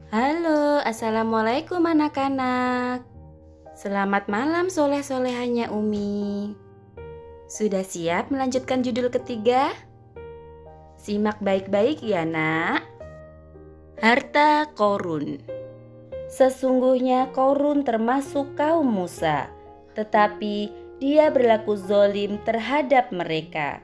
Halo, assalamualaikum anak-anak. Selamat malam soleh-solehannya Umi. Sudah siap melanjutkan judul ketiga? Simak baik-baik ya nak. Harta Korun. Sesungguhnya Korun termasuk kaum Musa, tetapi dia berlaku zolim terhadap mereka.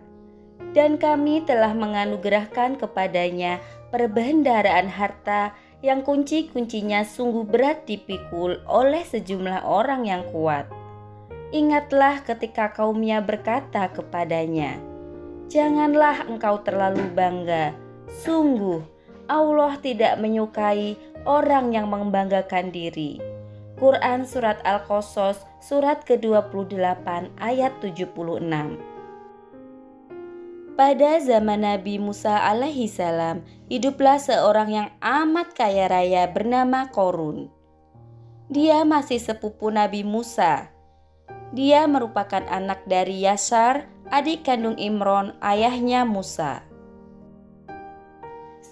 Dan kami telah menganugerahkan kepadanya perbendaharaan harta yang kunci-kuncinya sungguh berat dipikul oleh sejumlah orang yang kuat. Ingatlah ketika kaumnya berkata kepadanya, "Janganlah engkau terlalu bangga. Sungguh, Allah tidak menyukai orang yang membanggakan diri." Quran Surat Al-Qasas surat ke-28 ayat 76. Pada zaman Nabi Musa alaihi salam, hiduplah seorang yang amat kaya raya bernama Korun. Dia masih sepupu Nabi Musa. Dia merupakan anak dari Yasar, adik kandung Imron, ayahnya Musa.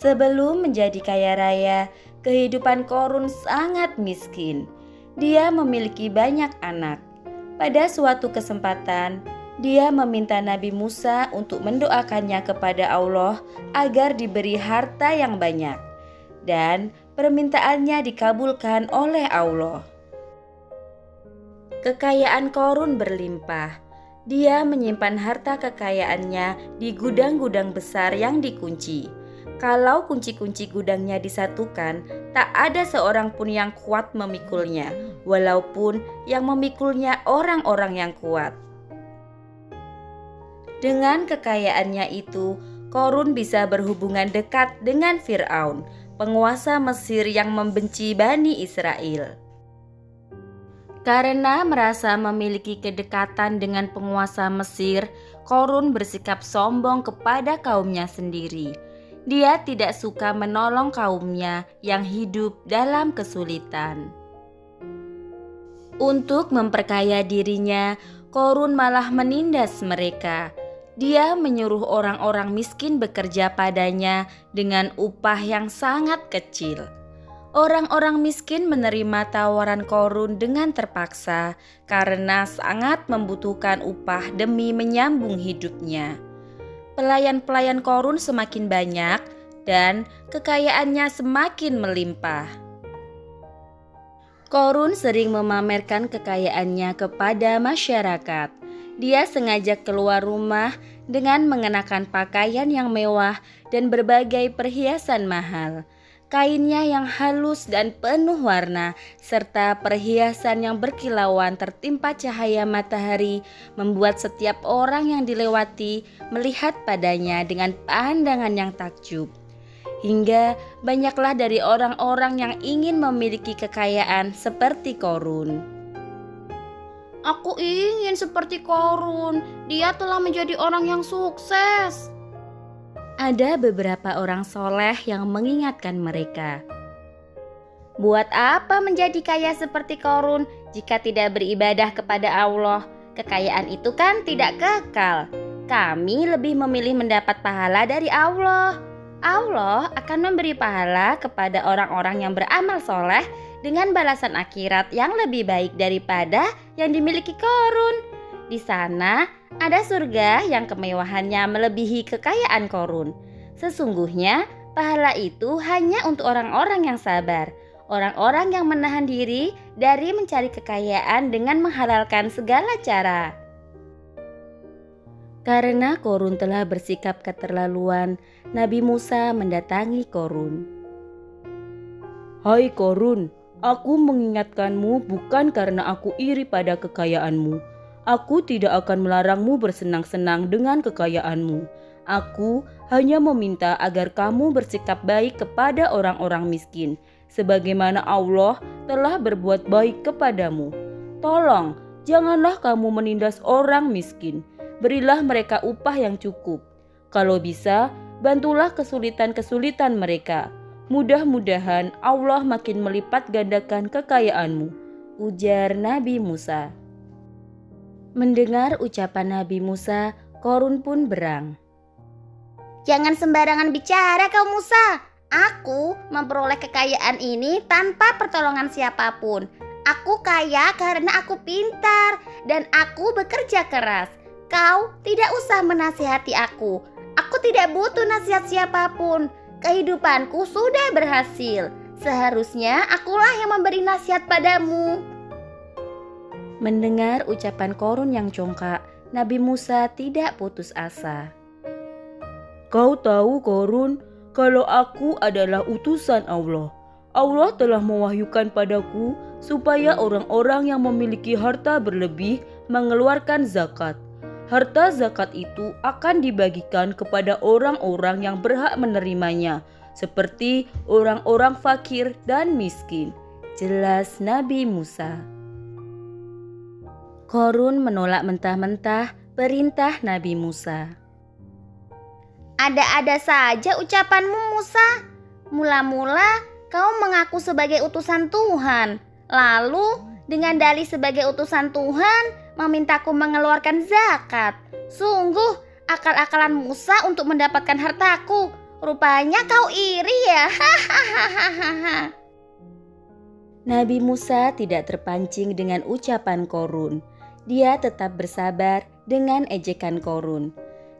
Sebelum menjadi kaya raya, kehidupan Korun sangat miskin. Dia memiliki banyak anak. Pada suatu kesempatan, dia meminta Nabi Musa untuk mendoakannya kepada Allah agar diberi harta yang banyak, dan permintaannya dikabulkan oleh Allah. Kekayaan Korun berlimpah. Dia menyimpan harta kekayaannya di gudang-gudang besar yang dikunci. Kalau kunci-kunci gudangnya disatukan, tak ada seorang pun yang kuat memikulnya, walaupun yang memikulnya orang-orang yang kuat. Dengan kekayaannya itu, Korun bisa berhubungan dekat dengan Fir'aun, penguasa Mesir yang membenci Bani Israel. Karena merasa memiliki kedekatan dengan penguasa Mesir, Korun bersikap sombong kepada kaumnya sendiri. Dia tidak suka menolong kaumnya yang hidup dalam kesulitan. Untuk memperkaya dirinya, Korun malah menindas mereka. Dia menyuruh orang-orang miskin bekerja padanya dengan upah yang sangat kecil. Orang-orang miskin menerima tawaran Korun dengan terpaksa karena sangat membutuhkan upah demi menyambung hidupnya. Pelayan-pelayan Korun semakin banyak dan kekayaannya semakin melimpah. Korun sering memamerkan kekayaannya kepada masyarakat. Dia sengaja keluar rumah dengan mengenakan pakaian yang mewah dan berbagai perhiasan mahal. Kainnya yang halus dan penuh warna, serta perhiasan yang berkilauan tertimpa cahaya matahari, membuat setiap orang yang dilewati melihat padanya dengan pandangan yang takjub. Hingga banyaklah dari orang-orang yang ingin memiliki kekayaan seperti Korun. "Aku ingin seperti Korun, dia telah menjadi orang yang sukses." Ada beberapa orang soleh yang mengingatkan mereka. "Buat apa menjadi kaya seperti Korun jika tidak beribadah kepada Allah? Kekayaan itu kan tidak kekal. Kami lebih memilih mendapat pahala dari Allah. Allah akan memberi pahala kepada orang-orang yang beramal soleh dengan balasan akhirat yang lebih baik daripada yang dimiliki Korun. Di sana ada surga yang kemewahannya melebihi kekayaan Korun. Sesungguhnya pahala itu hanya untuk orang-orang yang sabar, orang-orang yang menahan diri dari mencari kekayaan dengan menghalalkan segala cara." Karena Korun telah bersikap keterlaluan, Nabi Musa mendatangi Korun. "Hai Korun, aku mengingatkanmu bukan karena aku iri pada kekayaanmu. Aku tidak akan melarangmu bersenang-senang dengan kekayaanmu. Aku hanya meminta agar kamu bersikap baik kepada orang-orang miskin, sebagaimana Allah telah berbuat baik kepadamu. Tolong, janganlah kamu menindas orang miskin. Berilah mereka upah yang cukup. Kalau bisa, bantulah kesulitan-kesulitan mereka. Mudah-mudahan Allah makin melipat gandakan kekayaanmu," ujar Nabi Musa. Mendengar ucapan Nabi Musa, Korun pun berang. "Jangan sembarangan bicara kau Musa. Aku memperoleh kekayaan ini tanpa pertolongan siapapun. Aku kaya karena aku pintar dan aku bekerja keras. Kau tidak usah menasihati aku. Aku tidak butuh nasihat siapapun. Kehidupanku sudah berhasil. Seharusnya akulah yang memberi nasihat padamu. Mendengar ucapan Korun yang congkak, Nabi Musa tidak putus asa. Kau tahu Korun, kalau aku adalah utusan Allah. Allah telah mewahyukan padaku supaya orang-orang yang memiliki harta berlebih mengeluarkan zakat. Harta zakat itu akan dibagikan kepada orang-orang yang berhak menerimanya, seperti orang-orang fakir dan miskin. Jelas Nabi Musa. Korun menolak mentah-mentah perintah Nabi Musa. Ada-ada saja ucapanmu, Musa. Mula-mula kau mengaku sebagai utusan Tuhan. Lalu dengan dalih sebagai utusan Tuhan memintaku mengeluarkan zakat. Sungguh akal-akalan Musa untuk mendapatkan hartaku. Rupanya kau iri ya. Nabi Musa tidak terpancing dengan ucapan Korun. Dia tetap bersabar dengan ejekan Korun.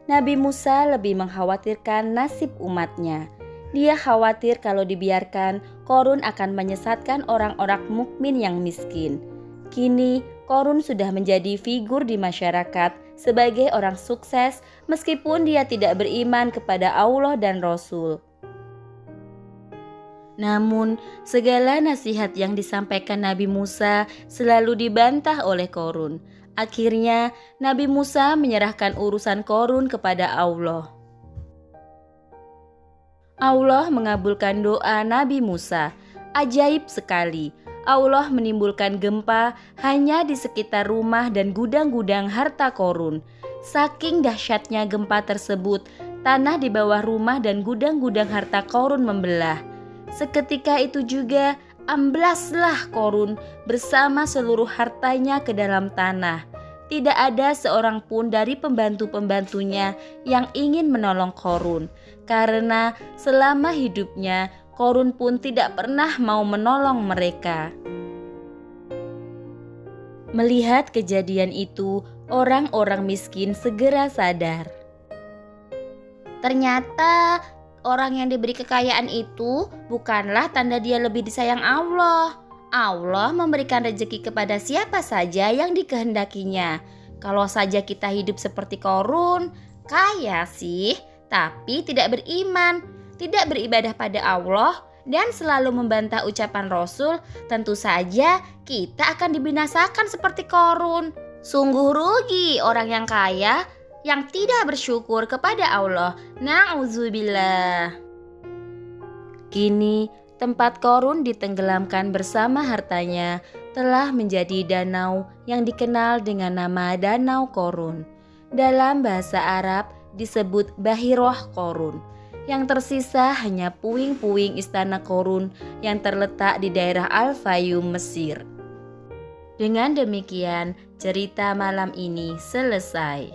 Nabi Musa lebih mengkhawatirkan nasib umatnya. Dia khawatir kalau dibiarkan, Korun akan menyesatkan orang-orang mukmin yang miskin. Kini, Korun sudah menjadi figur di masyarakat sebagai orang sukses meskipun dia tidak beriman kepada Allah dan Rasul. Namun, segala nasihat yang disampaikan Nabi Musa selalu dibantah oleh Korun. Akhirnya, Nabi Musa menyerahkan urusan Korun kepada Allah. Allah mengabulkan doa Nabi Musa. Ajaib sekali. Allah menimbulkan gempa hanya di sekitar rumah dan gudang-gudang harta Korun. Saking dahsyatnya gempa tersebut, tanah di bawah rumah dan gudang-gudang harta Korun membelah. Seketika itu juga amblaslah Korun bersama seluruh hartanya ke dalam tanah. Tidak ada seorang pun dari pembantu-pembantunya yang ingin menolong Korun, karena selama hidupnya Korun pun tidak pernah mau menolong mereka. Melihat kejadian itu, orang-orang miskin segera sadar. Ternyata orang yang diberi kekayaan itu bukanlah tanda dia lebih disayang Allah. Allah memberikan rezeki kepada siapa saja yang dikehendakinya. Kalau saja kita hidup seperti Korun, kaya sih, tapi tidak beriman, tidak beribadah pada Allah, dan selalu membantah ucapan Rasul, tentu saja kita akan dibinasakan seperti Korun. Sungguh rugi orang yang kaya yang tidak bersyukur kepada Allah. Na'udzubillah. Kini, tempat Korun ditenggelamkan bersama hartanya telah menjadi danau yang dikenal dengan nama Danau Korun. Dalam bahasa Arab disebut Bahiroh Korun. Yang tersisa hanya puing-puing istana Korun yang terletak di daerah Al-Fayum, Mesir. Dengan demikian, cerita malam ini selesai.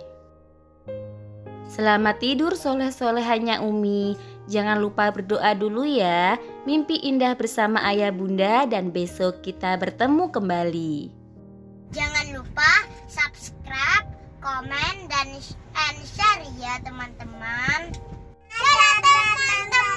Selamat tidur soleh-solehannya Umi. Jangan lupa berdoa dulu ya. Mimpi indah bersama ayah bunda dan besok kita bertemu kembali. Jangan lupa subscribe, komen, dan share ya teman-teman. Dadah teman-teman.